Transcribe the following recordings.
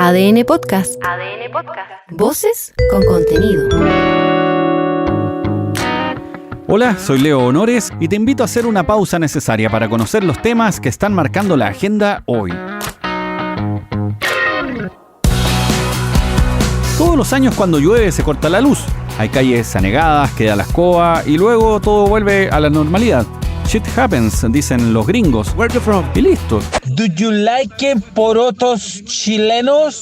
ADN Podcast. ADN Podcast. Voces con contenido. Hola, soy Leo Honores y te invito a hacer una pausa necesaria para conocer los temas que están marcando la agenda hoy. Todos los años cuando llueve se corta la luz. Hay calles anegadas, queda la escoba y luego todo vuelve a la normalidad. Shit happens, dicen los gringos. Where you from? Y listo. Do you like porotos chilenos?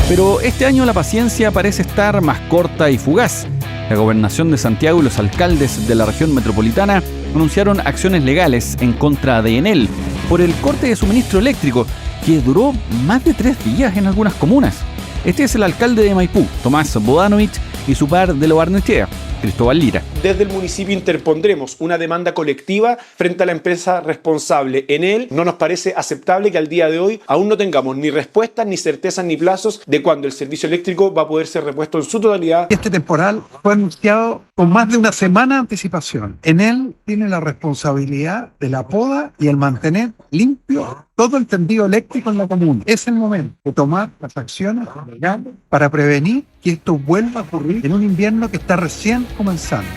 Pero este año la paciencia parece estar más corta y fugaz. La Gobernación de Santiago y los alcaldes de la región metropolitana anunciaron acciones legales en contra de Enel por el corte de suministro eléctrico que duró más de 3 días en algunas comunas. Este es el alcalde de Maipú, Tomás Bodanovich, y su par de Lo Barnechea, Cristóbal Lira. Desde el municipio interpondremos una demanda colectiva frente a la empresa responsable. Enel no nos parece aceptable que al día de hoy aún no tengamos ni respuestas, ni certezas, ni plazos de cuándo el servicio eléctrico va a poder ser repuesto en su totalidad. Este temporal fue anunciado con más de una semana de anticipación. Enel tiene la responsabilidad de la poda y el mantener limpio todo el tendido eléctrico en la comuna. Es el momento de tomar las acciones legales para prevenir que esto vuelva a ocurrir en un invierno que está recién comenzando.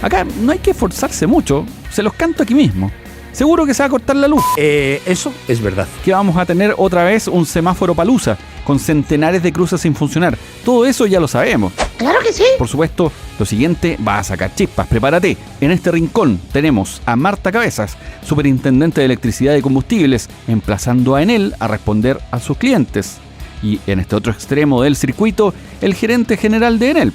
Acá no hay que esforzarse mucho, se los canto aquí mismo. Seguro que se va a cortar la luz. Eso es verdad. Que vamos a tener otra vez un semáforo palusa, con centenares de cruces sin funcionar. Todo eso ya lo sabemos. ¡Claro que sí! Por supuesto, lo siguiente va a sacar chispas. Prepárate. En este rincón tenemos a Marta Cabezas, superintendente de electricidad y combustibles, emplazando a Enel a responder a sus clientes. Y en este otro extremo del circuito, el gerente general de Enel,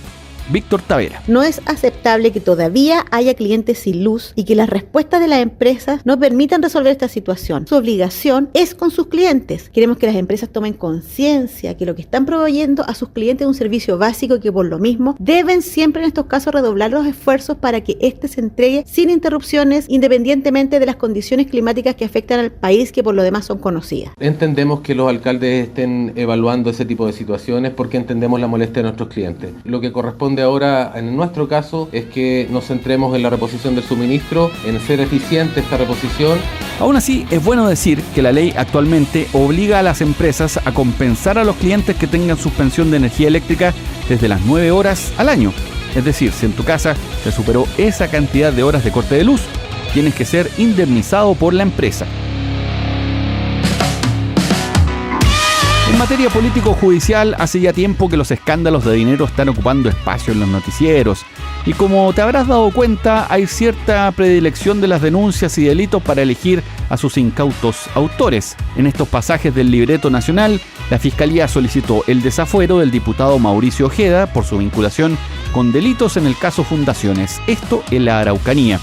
Víctor Tavera. No es aceptable que todavía haya clientes sin luz y que las respuestas de las empresas no permitan resolver esta situación. Su obligación es con sus clientes. Queremos que las empresas tomen conciencia que lo que están proveyendo a sus clientes es un servicio básico y que por lo mismo deben siempre en estos casos redoblar los esfuerzos para que éste se entregue sin interrupciones, independientemente de las condiciones climáticas que afectan al país, que por lo demás son conocidas. Entendemos que los alcaldes estén evaluando ese tipo de situaciones porque entendemos la molestia de nuestros clientes. Lo que corresponde ahora, en nuestro caso, es que nos centremos en la reposición del suministro, en ser eficiente esta reposición. Aún así, es bueno decir que la ley actualmente obliga a las empresas a compensar a los clientes que tengan suspensión de energía eléctrica desde las 9 horas al año. Es decir, si en tu casa te superó esa cantidad de horas de corte de luz, tienes que ser indemnizado por la empresa. En materia político-judicial, hace ya tiempo que los escándalos de dinero están ocupando espacio en los noticieros. Y como te habrás dado cuenta, hay cierta predilección de las denuncias y delitos para elegir a sus incautos autores. En estos pasajes del libreto nacional, la Fiscalía solicitó el desafuero del diputado Mauricio Ojeda por su vinculación con delitos en el caso Fundaciones, esto en la Araucanía.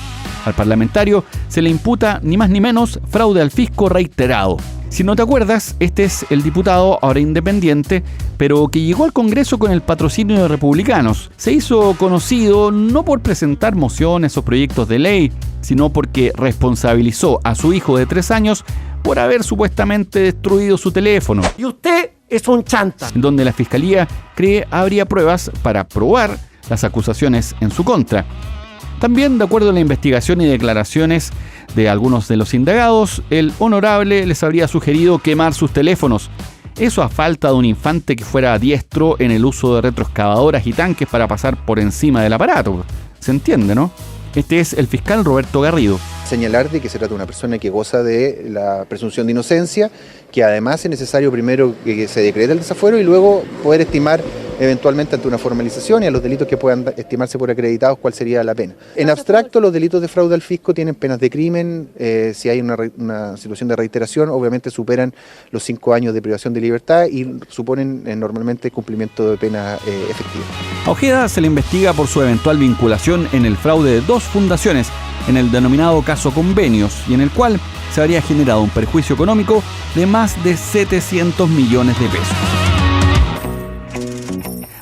Al parlamentario se le imputa ni más ni menos fraude al fisco reiterado. Si no te acuerdas, este es el diputado, ahora independiente, pero que llegó al Congreso con el patrocinio de republicanos. Se hizo conocido no por presentar mociones o proyectos de ley, sino porque responsabilizó a su hijo de 3 años por haber supuestamente destruido su teléfono. Y usted es un chanta. Donde la Fiscalía cree habría pruebas para probar las acusaciones en su contra. También, de acuerdo a la investigación y declaraciones de algunos de los indagados, el honorable les habría sugerido quemar sus teléfonos. Eso a falta de un infante que fuera diestro en el uso de retroexcavadoras y tanques para pasar por encima del aparato. ¿Se entiende, no? Este es el fiscal Roberto Garrido. Señalar de que se trata de una persona que goza de la presunción de inocencia, que además es necesario primero que se decrete el desafuero y luego poder estimar eventualmente ante una formalización y a los delitos que puedan estimarse por acreditados cuál sería la pena. En abstracto, los delitos de fraude al fisco tienen penas de crimen. Si hay una situación de reiteración, obviamente superan los 5 años de privación de libertad y suponen normalmente cumplimiento de pena efectiva. A Ojeda se le investiga por su eventual vinculación en el fraude de 2 fundaciones, en el denominado caso Convenios, y en el cual se habría generado un perjuicio económico de más de 700 millones de pesos.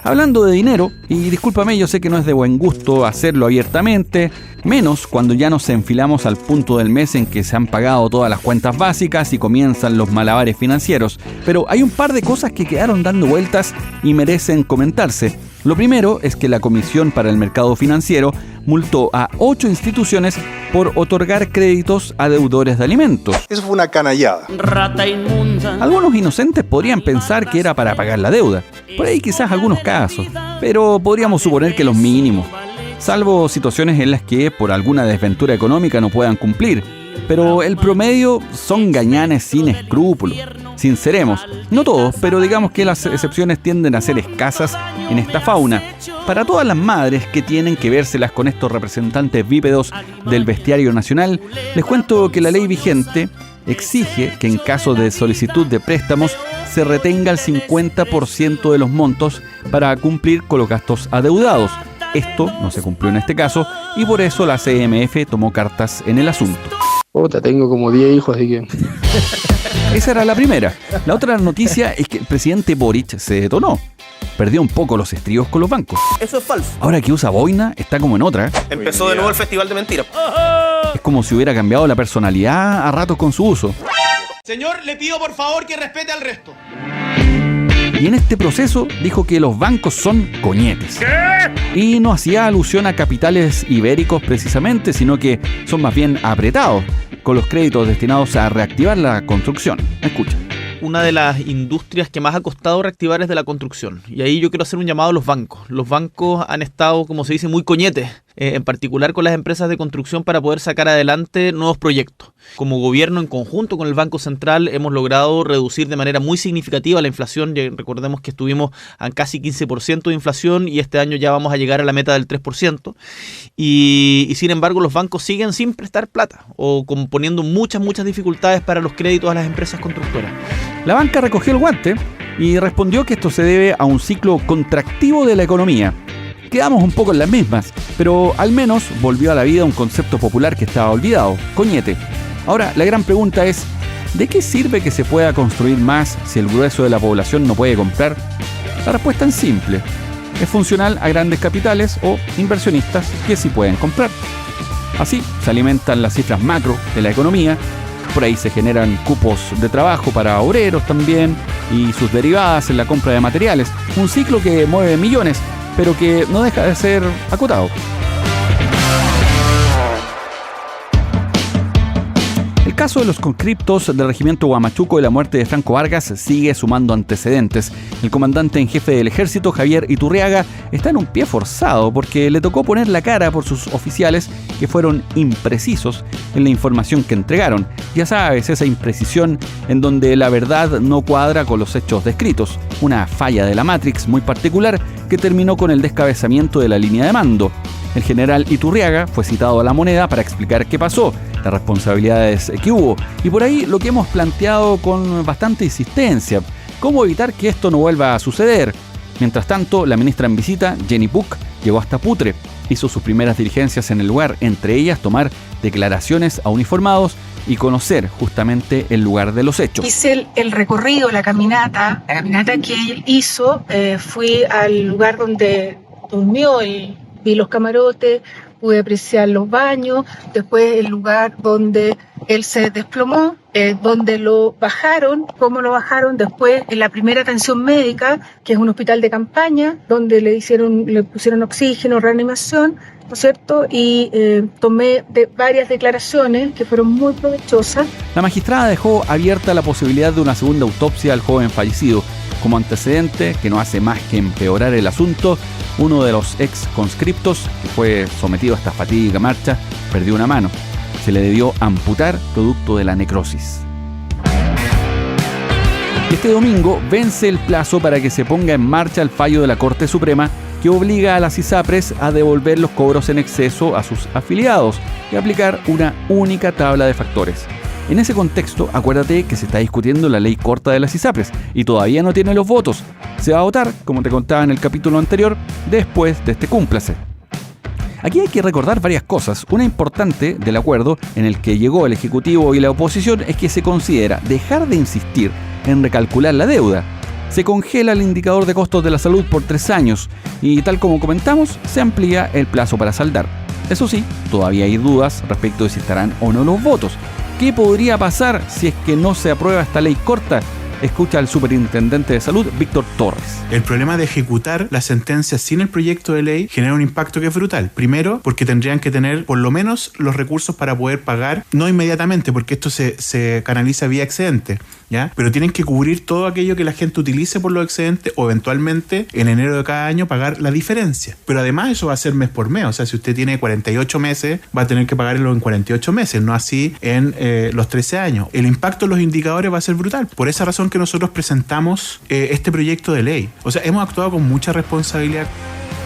Hablando de dinero, y discúlpame, yo sé que no es de buen gusto hacerlo abiertamente, menos cuando ya nos enfilamos al punto del mes en que se han pagado todas las cuentas básicas y comienzan los malabares financieros, pero hay un par de cosas que quedaron dando vueltas y merecen comentarse. Lo primero es que la Comisión para el Mercado Financiero multó a 8 instituciones por otorgar créditos a deudores de alimentos. Eso fue una canallada. Rata inmunda. Algunos inocentes podrían pensar que era para pagar la deuda. Por ahí quizás algunos casos, pero podríamos suponer que los mínimos, salvo situaciones en las que por alguna desventura económica no puedan cumplir. Pero el promedio son gañanes sin escrúpulos. Sinceremos, no todos, pero digamos que las excepciones tienden a ser escasas en esta fauna. Para todas las madres que tienen que vérselas con estos representantes bípedos del bestiario nacional, les cuento que la ley vigente exige que en caso de solicitud de préstamos se retenga el 50% de los montos para cumplir con los gastos adeudados. Esto no se cumplió en este caso y por eso la CMF tomó cartas en el asunto. Tengo como 10 hijos, así que... Esa era la primera. La otra noticia es que el presidente Boric se detonó. Perdió un poco los estribos con los bancos. Eso es falso. Ahora que usa boina, está como en otra. Empezó de nuevo el festival de mentiras. Es como si hubiera cambiado la personalidad a ratos con su uso. Señor, le pido por favor que respete al resto. Y en este proceso dijo que los bancos son coñetes. ¿Qué? Y no hacía alusión a capitales ibéricos precisamente, sino que son más bien apretados, con los créditos destinados a reactivar la construcción. Escucha. Una de las industrias que más ha costado reactivar es de la construcción. Y ahí yo quiero hacer un llamado a los bancos. Los bancos han estado, como se dice, muy coñetes, en particular con las empresas de construcción para poder sacar adelante nuevos proyectos. Como gobierno, en conjunto con el Banco Central, hemos logrado reducir de manera muy significativa la inflación. Recordemos que estuvimos a casi 15% de inflación y este año ya vamos a llegar a la meta del 3%. Y sin embargo, los bancos siguen sin prestar plata o poniendo muchas dificultades para los créditos a las empresas constructoras. La banca recogió el guante y respondió que esto se debe a un ciclo contractivo de la economía. Quedamos un poco en las mismas, pero al menos volvió a la vida un concepto popular que estaba olvidado, coñete. Ahora, la gran pregunta es, ¿de qué sirve que se pueda construir más si el grueso de la población no puede comprar? La respuesta es simple. Es funcional a grandes capitales o inversionistas que sí pueden comprar. Así se alimentan las cifras macro de la economía. Por ahí se generan cupos de trabajo para obreros también y sus derivadas en la compra de materiales. Un ciclo que mueve millones, pero que no deja de ser acotado. El caso de los conscriptos del regimiento Huamachuco y la muerte de Franco Vargas sigue sumando antecedentes. El comandante en jefe del ejército, Javier Iturriaga, está en un pie forzado porque le tocó poner la cara por sus oficiales que fueron imprecisos en la información que entregaron. Ya sabes, esa imprecisión en donde la verdad no cuadra con los hechos descritos. Una falla de la Matrix muy particular que terminó con el descabezamiento de la línea de mando. El general Iturriaga fue citado a La Moneda para explicar qué pasó, las responsabilidades que hubo, y por ahí lo que hemos planteado con bastante insistencia, cómo evitar que esto no vuelva a suceder. Mientras tanto, la ministra en visita, Jenny Puc, llegó hasta Putre, hizo sus primeras diligencias en el lugar, entre ellas tomar declaraciones a uniformados y conocer justamente el lugar de los hechos. Hice el recorrido, la caminata que él hizo, fui al lugar donde durmió, vi los camarotes, pude apreciar los baños, después el lugar donde él se desplomó, donde lo bajaron, cómo lo bajaron, después en la primera atención médica, que es un hospital de campaña, donde le pusieron oxígeno, reanimación, ¿no es cierto? Y tomé varias declaraciones que fueron muy provechosas. La magistrada dejó abierta la posibilidad de una segunda autopsia al joven fallecido. Como antecedente, que no hace más que empeorar el asunto, uno de los ex conscriptos, que fue sometido a esta fatídica marcha, perdió una mano. Se le debió amputar producto de la necrosis. Este domingo vence el plazo para que se ponga en marcha el fallo de la Corte Suprema que obliga a las ISAPRES a devolver los cobros en exceso a sus afiliados y aplicar una única tabla de factores. En ese contexto, acuérdate que se está discutiendo la ley corta de las ISAPRES y todavía no tiene los votos. Se va a votar, como te contaba en el capítulo anterior, después de este cúmplase. Aquí hay que recordar varias cosas. Una importante del acuerdo en el que llegó el Ejecutivo y la oposición es que se considera dejar de insistir en recalcular la deuda. Se congela el indicador de costos de la salud por 3 años y, tal como comentamos, se amplía el plazo para saldar. Eso sí, todavía hay dudas respecto de si estarán o no los votos. ¿Qué podría pasar si es que no se aprueba esta ley corta? Escucha al superintendente de salud, Víctor Torres. El problema de ejecutar la sentencia sin el proyecto de ley genera un impacto que es brutal. Primero, porque tendrían que tener por lo menos los recursos para poder pagar, no inmediatamente, porque esto se canaliza vía excedente, ¿ya? Pero tienen que cubrir todo aquello que la gente utilice por los excedentes o eventualmente en enero de cada año pagar la diferencia. Pero además eso va a ser mes por mes, o sea, si usted tiene 48 meses, va a tener que pagarlo en 48 meses, no así en los 13 años. El impacto en los indicadores va a ser brutal. Por esa razón que nosotros presentamos este proyecto de ley. O sea, hemos actuado con mucha responsabilidad.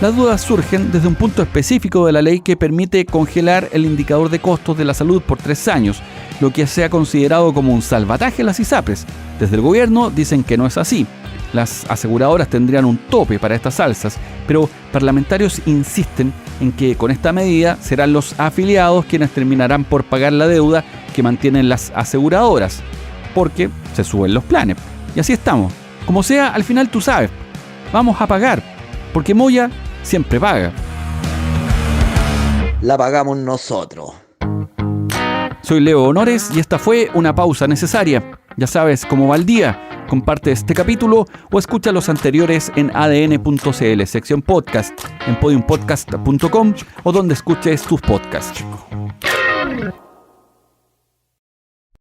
Las dudas surgen desde un punto específico de la ley que permite congelar el indicador de costos de la salud por 3 años, lo que se ha considerado como un salvataje a las ISAPRES. Desde el gobierno dicen que no es así. Las aseguradoras tendrían un tope para estas alzas, pero parlamentarios insisten en que con esta medida serán los afiliados quienes terminarán por pagar la deuda que mantienen las aseguradoras, porque se suben los planes. Y así estamos. Como sea, al final tú sabes, vamos a pagar, porque Moya siempre paga. La pagamos nosotros. Soy Leo Honores y esta fue una pausa necesaria. Ya sabes cómo va el día. Comparte este capítulo o escucha los anteriores en adn.cl, sección podcast, en podiumpodcast.com o donde escuches tus podcasts.